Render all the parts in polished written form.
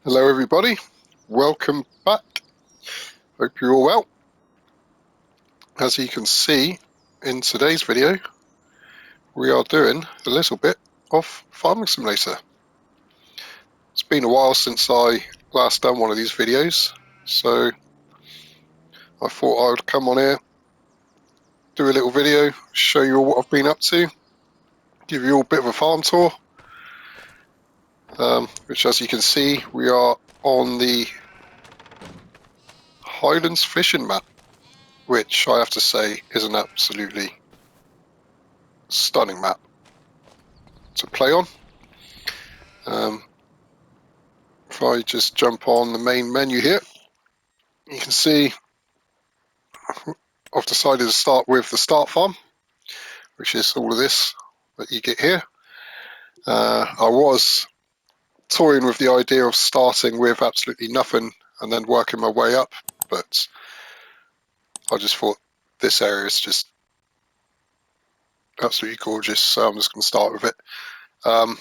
Hello everybody, welcome back. Hope you're all well. As you can see in today's video, we are doing a little bit of Farming Simulator. It's been a while since I last done one of these videos, so I thought I would come on here, do a little video, show you all what I've been up to, give you all a bit of a farm tour, which as you can see we are on the Highlands fishing map, which I have to say is an absolutely stunning map to play on. If I just jump on the main menu here, you can see I've decided to start with the start farm, which is all of this that you get here. I was toying with the idea of starting with absolutely nothing and then working my way up, but I just thought this area is just absolutely gorgeous, so I'm just going to start with it. I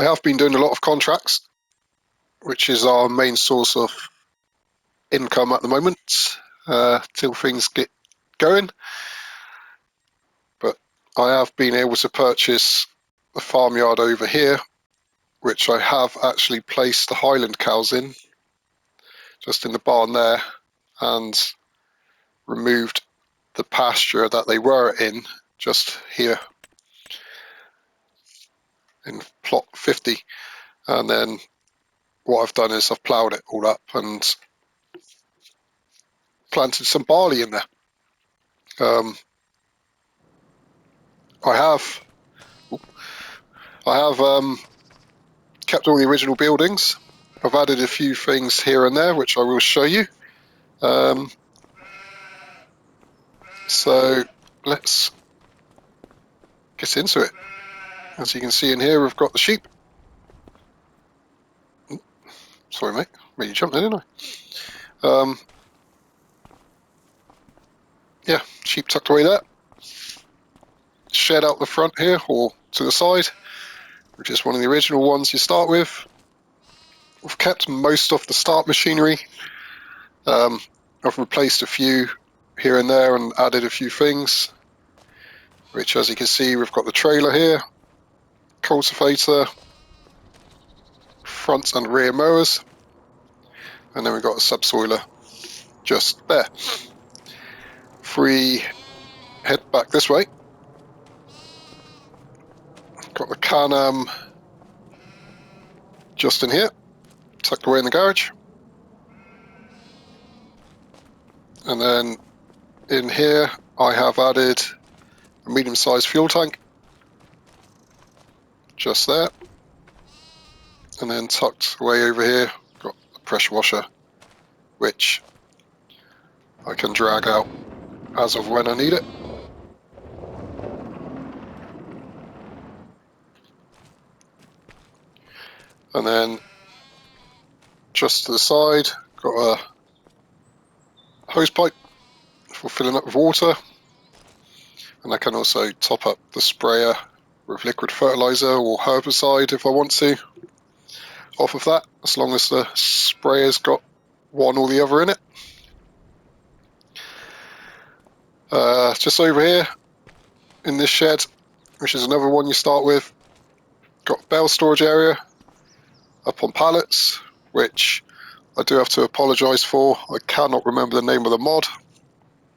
have been doing a lot of contracts, which is our main source of income at the moment, till things get going. But I have been able to purchase a farmyard over here, which I have actually placed the Highland cows in, just in the barn there, and removed the pasture that they were in just here in plot 50. And then what I've done is I've ploughed it all up and planted some barley in there. I have kept all the original buildings. I've added a few things here and there, which I will show you. So let's get into it. As you can see in here, we've got the sheep. Sorry, mate. Made you jump there, didn't I? Yeah, sheep tucked away there. Shed out the front here, or to the side, which is one of the original ones you start with. We've kept most of the start machinery. I've replaced a few here and there and added a few things, which as you can see, we've got the trailer here, cultivator, front and rear mowers, and then we've got a subsoiler just there. If we head back this way, got the Can-Am just in here, tucked away in the garage. And then in here, I have added a medium-sized fuel tank, just there. And then tucked away over here, got a pressure washer, which I can drag out as of when I need it. And then just to the side, got a hose pipe for filling up with water. And I can also top up the sprayer with liquid fertilizer or herbicide if I want to off of that, as long as the sprayer's got one or the other in it. Just over here in this shed, which is another one you start with, got a bale storage area up on pallets, which I do have to apologise for. I cannot remember the name of the mod,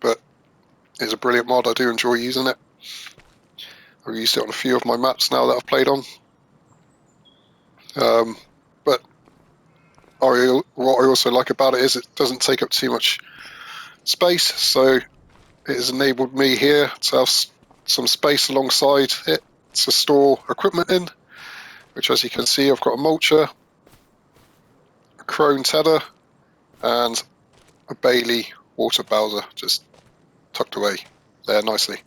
but it's a brilliant mod. I do enjoy using it. I've used it on a few of my maps now that I've played on. But what I also like about it is it doesn't take up too much space, so it has enabled me here to have some space alongside it to store equipment in, which as you can see, I've got a mulcher, a crone tedder, and a Bailey water bowser just tucked away there nicely.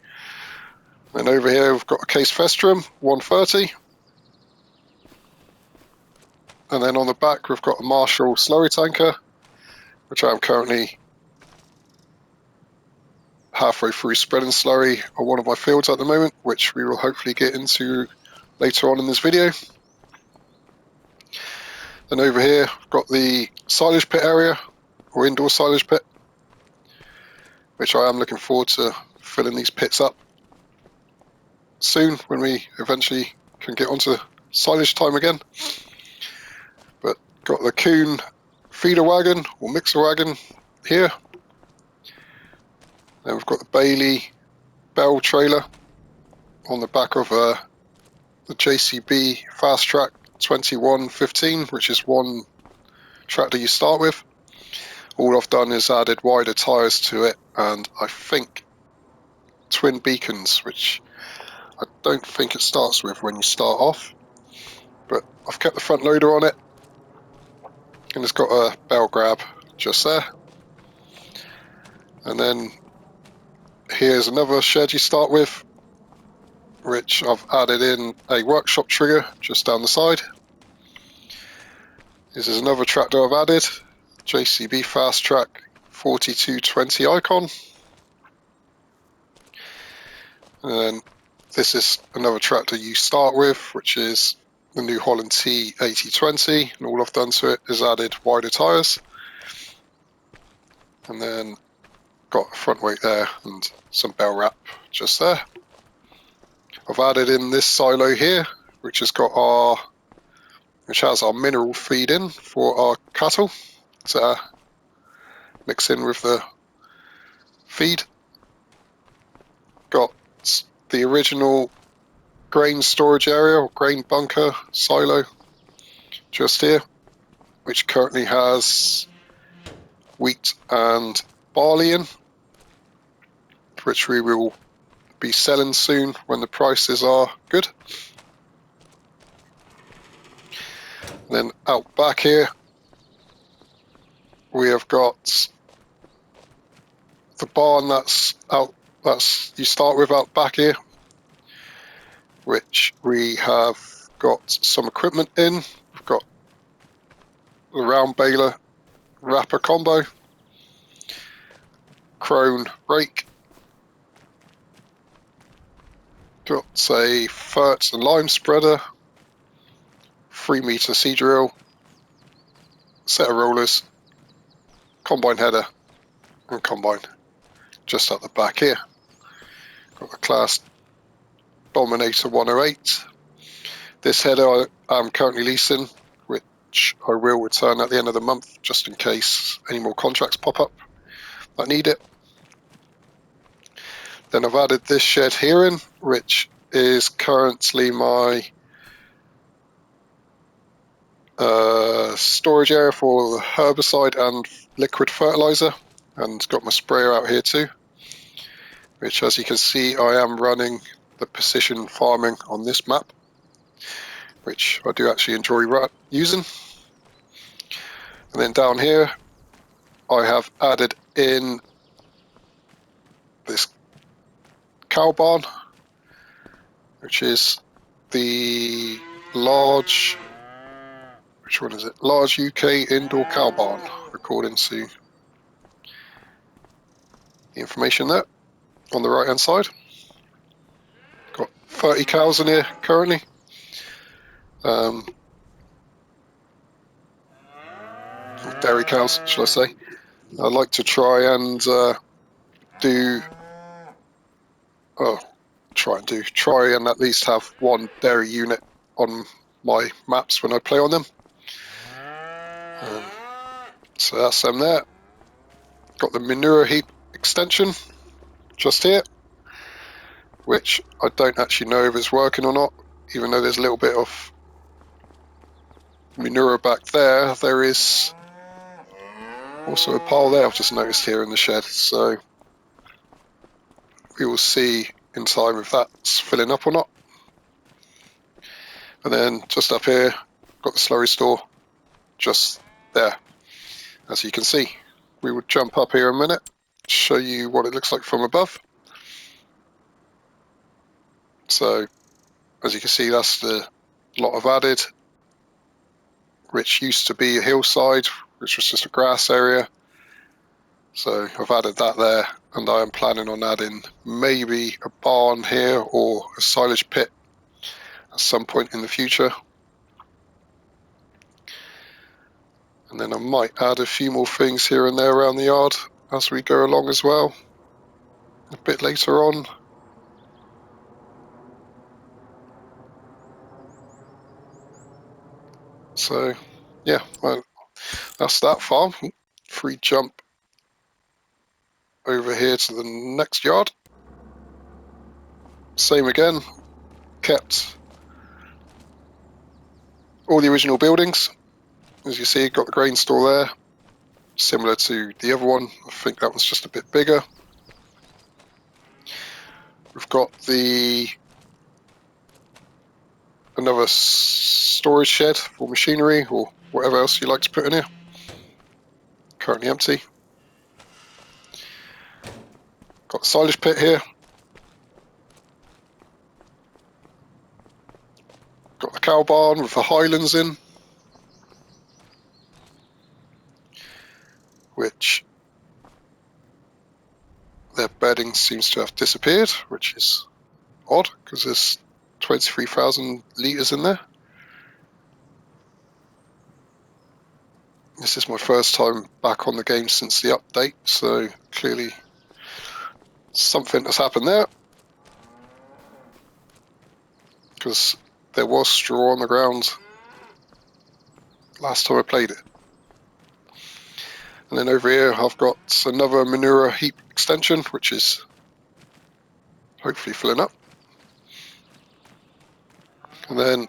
And over here we've got a Case Vestrum 130, and then on the back we've got a Marshall slurry tanker, which I am currently halfway through spreading slurry on one of my fields at the moment, which we will hopefully get into later on in this video. Then over here, I've got the silage pit area, or indoor silage pit, which I am looking forward to filling these pits up soon when we eventually can get onto silage time again. But got the Kuhn feeder wagon or mixer wagon here. Then we've got the Bailey Bell trailer on the back of the JCB Fast Track 2115, which is one tractor you start with. All I've done is added wider tyres to it, and I think twin beacons, which I don't think it starts with when you start off. But I've kept the front loader on it, and it's got a bell grab just there. And then here's another shed you start with, which I've added in a workshop trigger just down the side. This is another tractor I've added, JCB Fast Track 4220 Icon. And then this is another tractor you start with, which is the New Holland T 8020, and all I've done to it is added wider tyres. And then got a front weight there and some bell wrap just there. I've added in this silo here, which has our mineral feed in for our cattle to mix in with the feed. Got the original grain storage area or grain bunker silo just here, which currently has wheat and barley in, which we will be selling soon when the prices are good. And then out back here we have got the barn that's you start with out back here, which we have got some equipment in. We've got the round baler wrapper combo, crone rake, got a fert and lime spreader, 3-meter seed drill, set of rollers, combine header and combine just at the back here. Got the Class Dominator 108. This header I'm currently leasing, which I will return at the end of the month just in case any more contracts pop up that need it. Then I've added this shed here in, which is currently my storage area for the herbicide and liquid fertilizer, and got my sprayer out here too, which, as you can see, I am running the precision farming on this map, which I do actually enjoy using. And then down here I have added in this cow barn, which is the large, which one is it? Large UK indoor cow barn, according to the information there on the right hand side. Got 30 cows in here currently. Dairy cows, shall I say. I'd like to try and try and at least have one dairy unit on my maps when I play on them. So that's them there. Got the manure heap extension just here, which I don't actually know if it's working or not, even though there's a little bit of manure back there. There is also a pile there I've just noticed here in the shed, so we will see in time if that's filling up or not. And then just up here, got the slurry store just there. As you can see, we would jump up here a minute, show you what it looks like from above. So as you can see, that's the lot I've added, which used to be a hillside, which was just a grass area. So I've added that there, and I am planning on adding maybe a barn here or a silage pit at some point in the future. And then I might add a few more things here and there around the yard as we go along as well, a bit later on. So yeah, well, that's that farm. Free jump over here to the next yard. Same again, kept all the original buildings. As you see, got the grain store there, similar to the other one. I think that one's just a bit bigger. We've got another storage shed for machinery or whatever else you like to put in here. Currently empty. Got the silage pit here. Got the cow barn with the highlands in, which their bedding seems to have disappeared, which is odd because there's 23,000 litres in there. This is my first time back on the game since the update, so clearly something has happened there, because there was straw on the ground last time I played it. And then over here I've got another manure heap extension, which is hopefully filling up. And then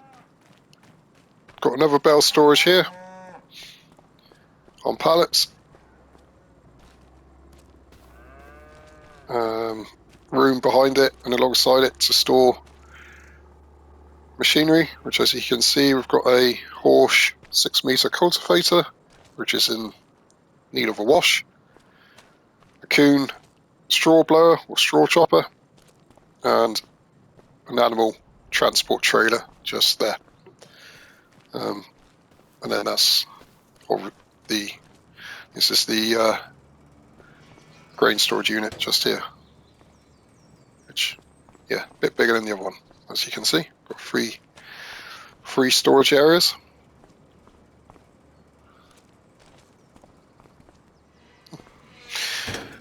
got another bale storage here on pallets. Room behind it and alongside it to store machinery, which, as you can see, we've got a Horsch 6-meter cultivator, which is in need of a wash, a Kuhn straw blower or straw chopper, and an animal transport trailer just there. And then this is the grain storage unit just here, which, yeah, a bit bigger than the other one, as you can see. Got three storage areas.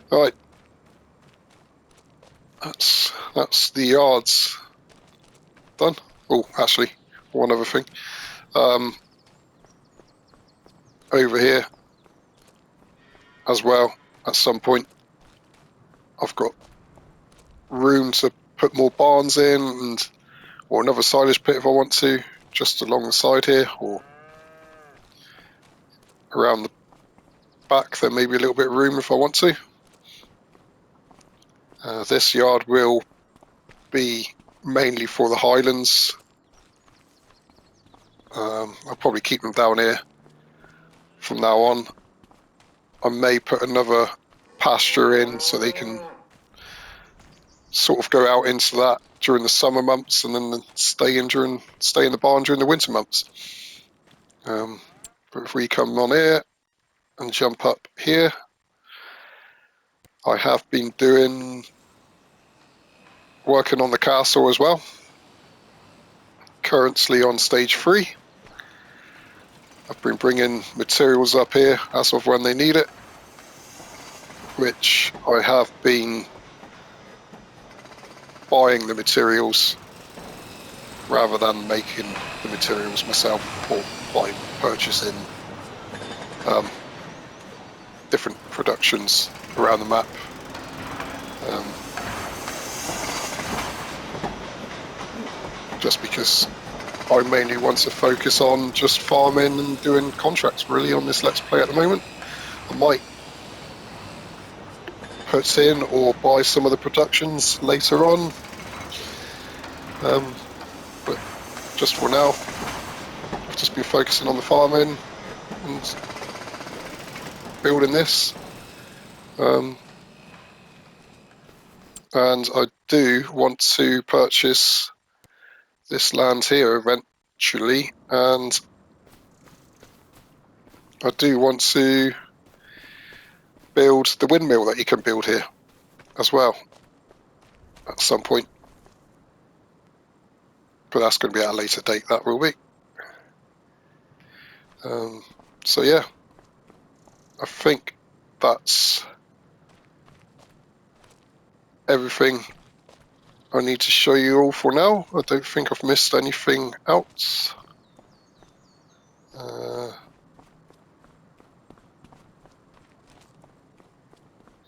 All right, that's the yards done. Oh, actually, one other thing. Over here as well, at some point, I've got room to put more barns in, or another silage pit if I want to, just along the side here, or around the back. There may be a little bit of room if I want to. This yard will be mainly for the highlands. I'll probably keep them down here from now on. I may put another pasture in so they can sort of go out into that during the summer months and then stay in the barn during the winter months. But if we come on here and jump up here, I have been working on the castle as well. Currently on stage 3. I've been bringing materials up here as of when they need it, which I have been buying the materials rather than making the materials myself, or by purchasing different productions around the map. Just because I mainly want to focus on just farming and doing contracts really on this Let's Play at the moment. I might put in or buy some of the productions later on, but just for now I've just been focusing on the farming and building this, and I do want to purchase this land here eventually, and I do want to build the windmill that you can build here as well at some point, but that's going to be at a later date. That will be. So yeah, I think that's everything I need to show you all for now. I don't think I've missed anything else.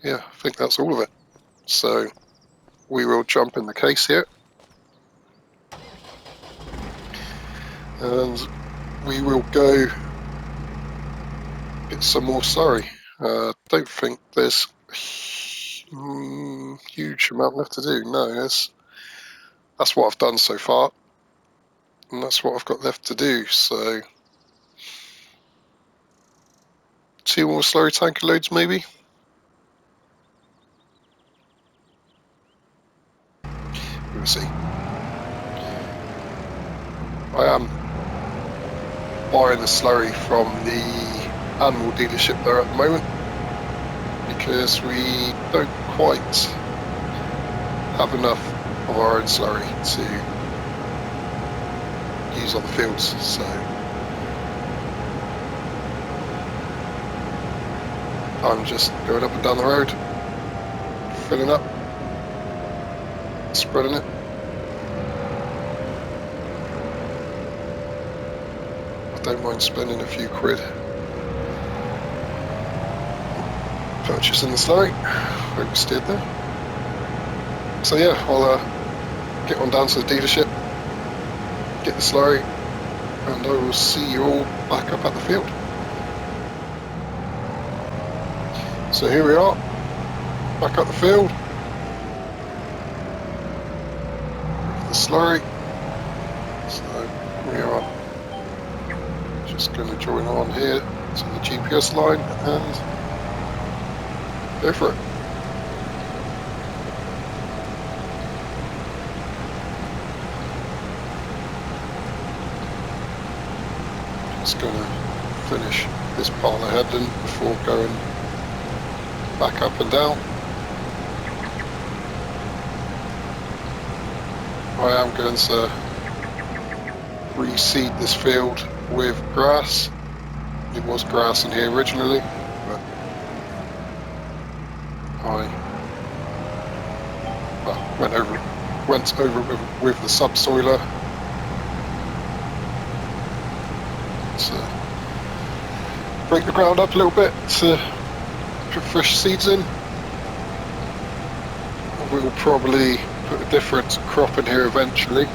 Yeah, I think that's all of it. So we will jump in the case here and we will go get some more slurry. Don't think there's a huge amount left to do. No, that's what I've done so far, and that's what I've got left to do. So 2 more slurry tanker loads maybe. We'll see. I am buying the slurry from the animal dealership there at the moment because we don't quite have enough of our own slurry to use on the fields, so I'm just going up and down the road, filling up, spreading it. I don't mind spending a few quid purchasing the slurry. Oversteered there. So yeah, I'll get on down to the dealership, get the slurry, and I will see you all back up at the field. So here we are, back at the field with the slurry. So we are just going to join on here to the GPS line and go for it. Just going to finish this part ahead then before going back up and down. I am going to reseed this field with grass. It was grass in here originally, but I went over with the subsoiler to break the ground up a little bit to put fresh seeds in. We'll probably put a different crop in here eventually.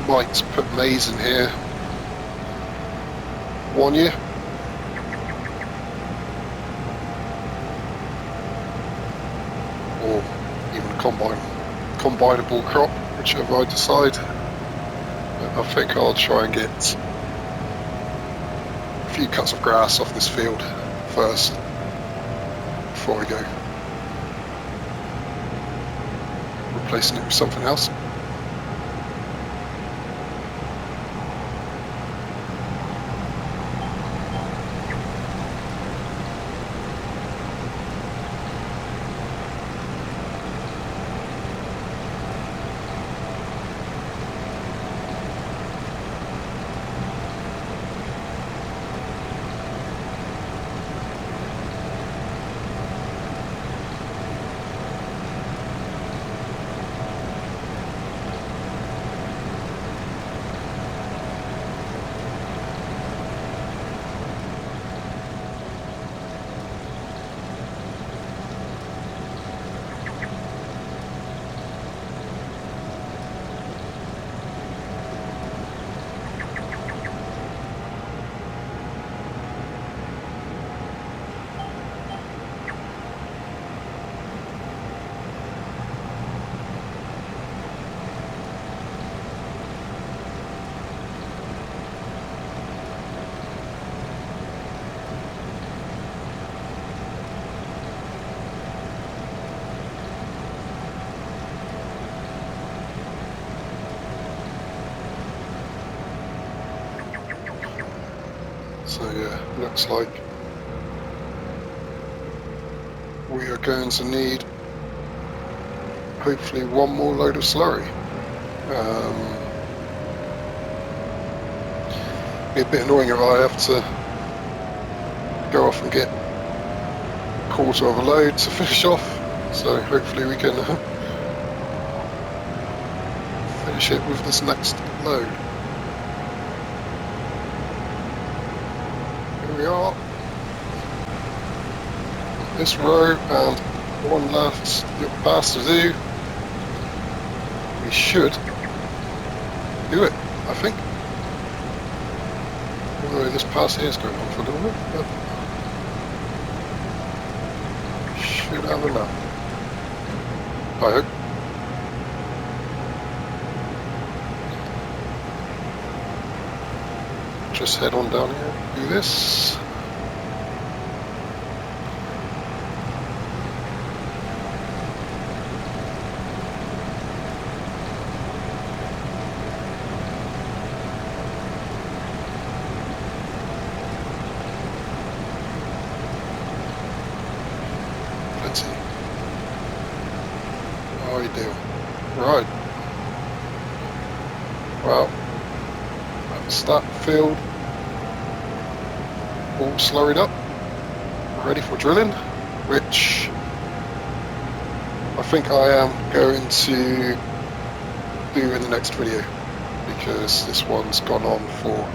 Might put maize in here 1 year. Or even a combinable crop, whichever I decide. But I think I'll try and get a few cuts of grass off this field first before I go replacing it with something else. So yeah, looks like we are going to need hopefully 1 more load of slurry. be a bit annoying if I have to go off and get a quarter of a load to finish off. So hopefully we can finish it with this next load. Here we are. This row and one last little pass to do. We should do it, I think. Although this pass here is going on for a little bit, but should have enough. I hope. Just head on down here, do this. How are you doing? Right. Well, that's that field all slurried up, ready for drilling, which I think I am going to do in the next video, because this one's gone on for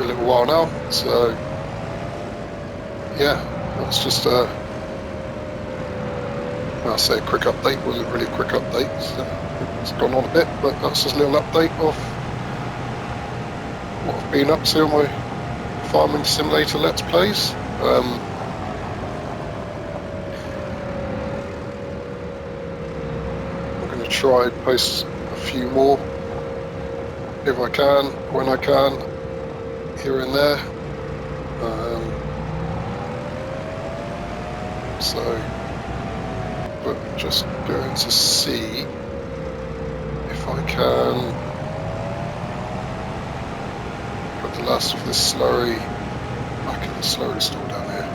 a little while now. So yeah, that's just I'll say a quick update. Wasn't really a quick update, so it's gone on a bit, but that's just a little update of what I've been up to on my farming simulator let's plays. I'm going to try and post a few more if I can, when I can, here and there. But just going to see if I can put the last of this slurry back in the slurry store down here.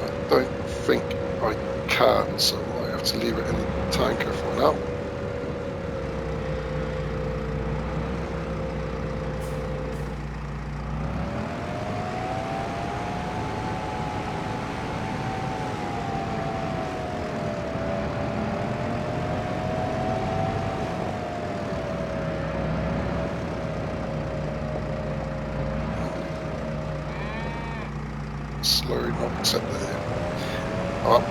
I don't think I can, so I might have to leave it in the tanker for now. Slurry not accepted here. Well,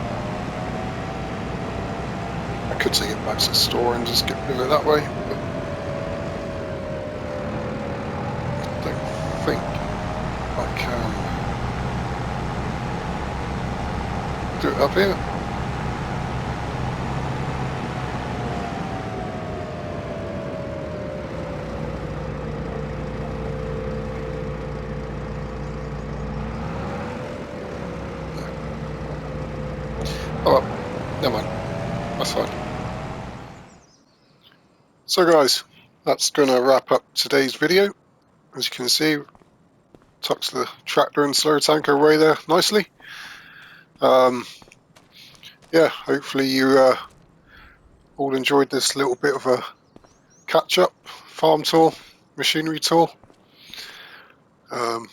I could take it back to the store and just get rid of it that way, but I don't think I can do it up here. Oh well, never mind, that's fine. So guys, that's going to wrap up today's video. As you can see, tucks the tractor and slurry tanker away there nicely. Yeah, hopefully you all enjoyed this little bit of a catch-up farm tour, machinery tour. Like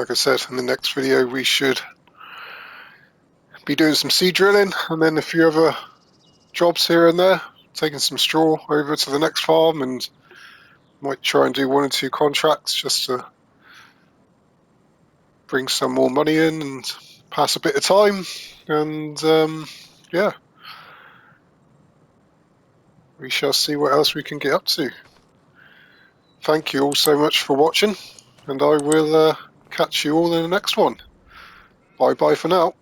I said, in the next video we should be doing some seed drilling and then a few other jobs here and there, taking some straw over to the next farm, and might try and do 1 or 2 contracts just to bring some more money in and pass a bit of time. And yeah, we shall see what else we can get up to. Thank you all so much for watching, and I will catch you all in the next one. Bye bye for now.